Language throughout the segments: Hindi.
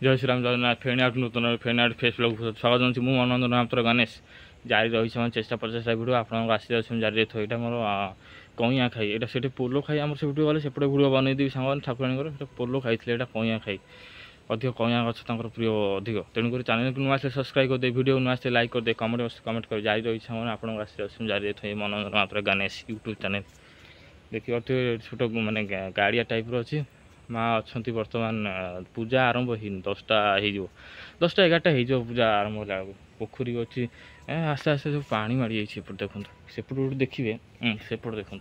जय श्री राम जगन्नाथ फेणी आउट नूतन फेणी आउट फेस ब्लॉग स्वागत जनाऊँ मु मनोरंजन महापात्र गणेश जारी रही चेष्टा प्रचेषा भिडियो आपको आसी जारी रही यहाँ मोर कईया खाई यहाँ से पोलो खाई आम से गले सेपटे भिडियो बनईदेवी सांग ठाकुराणी पोलो खाई यहाँ कईया खाई अधिक कईया गच प्रिय अधिक तेणुक चैनल को नुआ सब्सक्राइब करदे भिडियो नुआ लाइक करदे कमेंट कर जारी रही आपको आसी जारी रही मनोरंजन महापात्र गणेश यूट्यूब चैनल देखिए छोट मानने गाड़िया टाइप अच्छी माँ अच्छा बर्तमान पूजा आरंभ हो 10टा हो 10टा 11टा हो पूजा आरंभ होला पोखरी अच्छी आस्ते आस्ते सब पानी माड़ी जाइए देखो सेपट गोटे देखिए सेपट देखो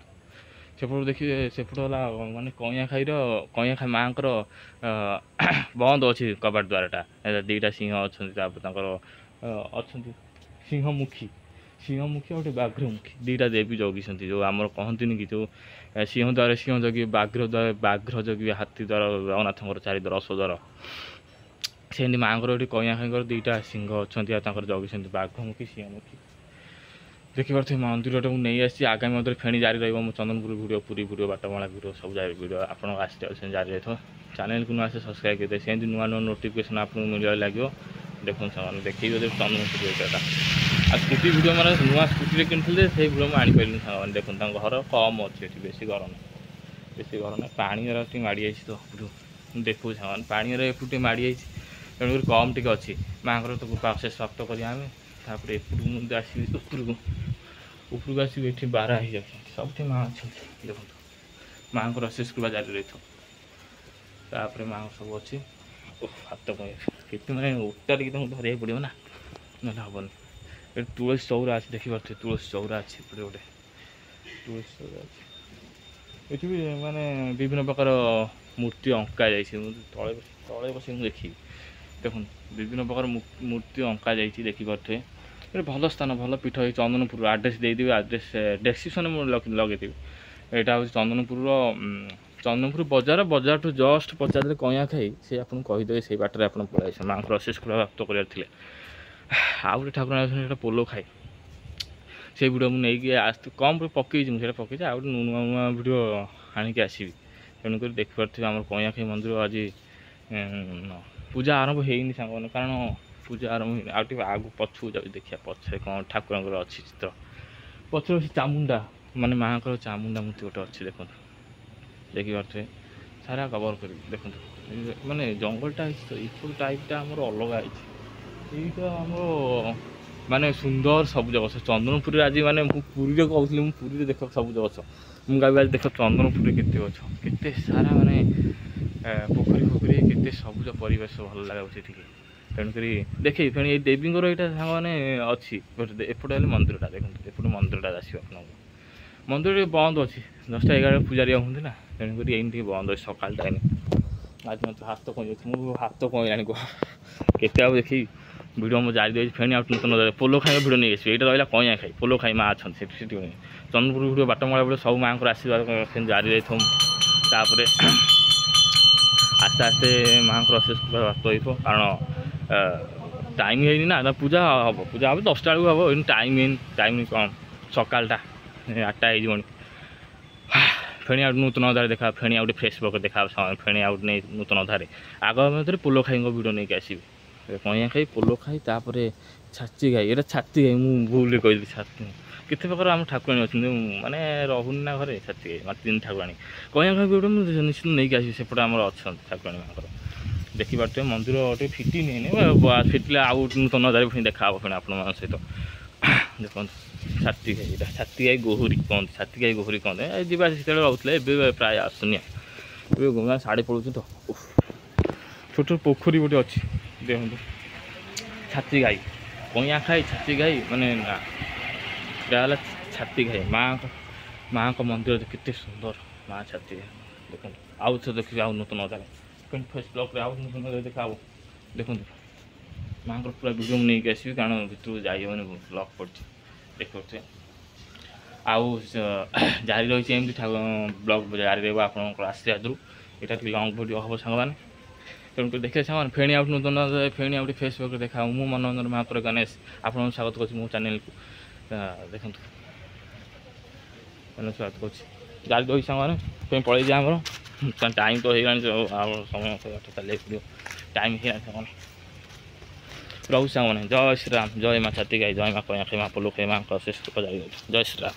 सेपट देखिए सेपट है मानने कईया खाई माँ बंद अच्छी कबाट द्वाराटा 2टा सिंह अच्छा अच्छा सिंहमुखी सिंहमुखी और बाघ्रमुखी 2टा देवी जगी जो आम कहती कि जो सिंह द्वारा सिंह जगि बाघ्र जगि हाथी द्वारा जगन्नाथ 4 द्वार 10 द्वार से माँ ये कईया खाई 2टा सिंह अच्छा जगी बाघमुखी सिंहमुखी देखिए मंदिर को नहीं आसी आगामी मंदिर फेणी जारी रही चंदनपुर वीडियो पूरी वीडियो बाटमाला वीडियो सब जाए वीडियो आपको आसते जारी रही चैनल को नुआ सब्सक्राइब करते से नुआ नुआ नोटिफिकेशन आपको मिलने लगे देखो देखिए चंदनपुर वीडियोटा आ स्कूटी वीडियो मारे नुआ स्कूटी किनते से वीडियो में आनीपारे सामान देखो घर कम अच्छे बेसी घर ना पानी माड़ी जाइए तो देखो सामान पानी एपटे माड़ी जाइए तेणुक कम टी अच्छी माँ तो कृपा अशेष प्राप्त कर एपट आसि उपरको आस बारा हो जाए सब माँ अच्छा देखो माँ को अशेष कृपा जारी रही तापर माँ सब अच्छी हाथ के मैंने उतारिक तुमको धरिया पड़ो ना ना हेनी ये तुलसी चौरा अच्छे देखिए तुलसी चौरा अच्छे गोटे तुलसी चौरा अच्छे ये भी माने विभिन्न प्रकार मूर्ति अंका जाइए तले तले बस देखी देखो विभिन्न प्रकार मूर्ति अंका जाइए देखिपे ये भल स्थान भल पीठ है चंदनपुर आड्रेस देदेवी आड्रेस डेस्क्रिप्शन में लगे यहाँ हूँ चंदनपुर बजार बजार टू जस्ट पचारे कईया खाई से आपको कहीदेवे से बाटर आप पलि माँ को अशेष कृपा प्राप्त कर आउ गोटे ठाकुर पोलो खाई से वीडियो मुझे आस कम पकई मुझे पकई आउ नुआ नुआ वीडियो आणिक आसवि तेणुक देखिपे आम कईया खाई मंदिर आज पूजा आरंभ होनी सांग कारण पूजा आरंभ हो आगू पछू जाऊँ देखिए पछे कौन ठाकुर अच्छी चित्र पछे चामुंडा माने माँ को चामुंडा मूर्ति गोटे अच्छी देखो देखिपे सारा कवर कर देखो माने जंगलटा ये टाइपटा आमर अलग ये आम माने सुंदर सबुज गछ चंदनपुर आज माने पुरी कहूँ पुरी देख सबुज गछ मुझे आज देख चंदनपुर के गछ के सारा माने पोखरी पोखरी के सबुज परिवेश भल लगे से तेणुक देखिए फिर ये देवी यहाँ सांग मैंने अच्छी एपटे मंदिरटा देखो एपटे मंदिरटा आसो आप मंदिर बंद अच्छी 10टा 11 पूजारी हूँ ना तेणुक ये बंद अच्छे सकाल टाइम आज मत हाथ कहीं मुझे हाथ कहीं के देखी वीडियो में जारी रही फेणी आउट नूतन पोलो खाई वीडियो नहीं आसो यहाँ रहा कईया खाई पोलो खाई माँ अच्छा चंदनपुर वीडियो बाटमाला वीडियो सब माँ को आशीर्वाद जारी रही तापर आस्ते आस्ते माँ को अशेष प्राप्त हो कारण टाइम है ना पूजा हम पूजा हम 10टा बेलू हम टाइम कौन सकालटा 8टा हो फेणी आउट नूतन अधार देखा फेणी आउट फेसबुक देखा फेणी आउट नहीं नूतन अधार आग मध्य पोलो खाई वीडियो नहीं आसवि कईया खाई पोलो खाई तापर छाची गाई ये छाती गाई मुझे भूल कही छाती केते प्रकार आम ठाकुराणी अच्छे माने रहुनी ना घरे छाती गाई मात्र 3 ठाकुराणी कईया खाई वीडियो मुझे निश्चित नहीं आसवि सेपटे आम अच्छा ठाकुराणी माँ देखिए मंदिर टे फिटी नहीं फिटिले आउ नूतन हजार फिर देखा फिर आप सहित देखो छाती गाई गोहुरी कहते छाती गाई गोहुरी कहते जीवा से रोते प्राय आसुनि साढ़े पड़ू तो छोट पोखरी गोटे अच्छी देखो छाती गाई कईया खाई छाती गाई माने ना छाती गाई माँ को मंदिर केते सुंदर माँ छाती गाई देखो आउ तो देखिए आउ नूतन हजार फेस ब्लॉक आउ नूतन देखा देखो माँ को पूरा वीडियो नहीं आसवि कारण भर जाइए ब्लॉक पड़ी देखते आउ जारी रही एमती ब्लॉग जारी रहा आप आशीर्वाद यहाँ लंग वीडियो हम सांग तेणुक देखिए सांग फेणी आउट नूतन फेणी आउट फेसबुक देखा मु मनोरंजन महापात्र गणेश आपको स्वागत कर मो चैनल को देखो स्वागत कर जारी रही सांग पलि जाए टाइम तो हो समय चलिए वीडियो टाइम ही ना सामने रहू सामने जय श्री राम जय माँ छाती गाई जय माँ कहीं माँ पलू माँ जय श्री राम।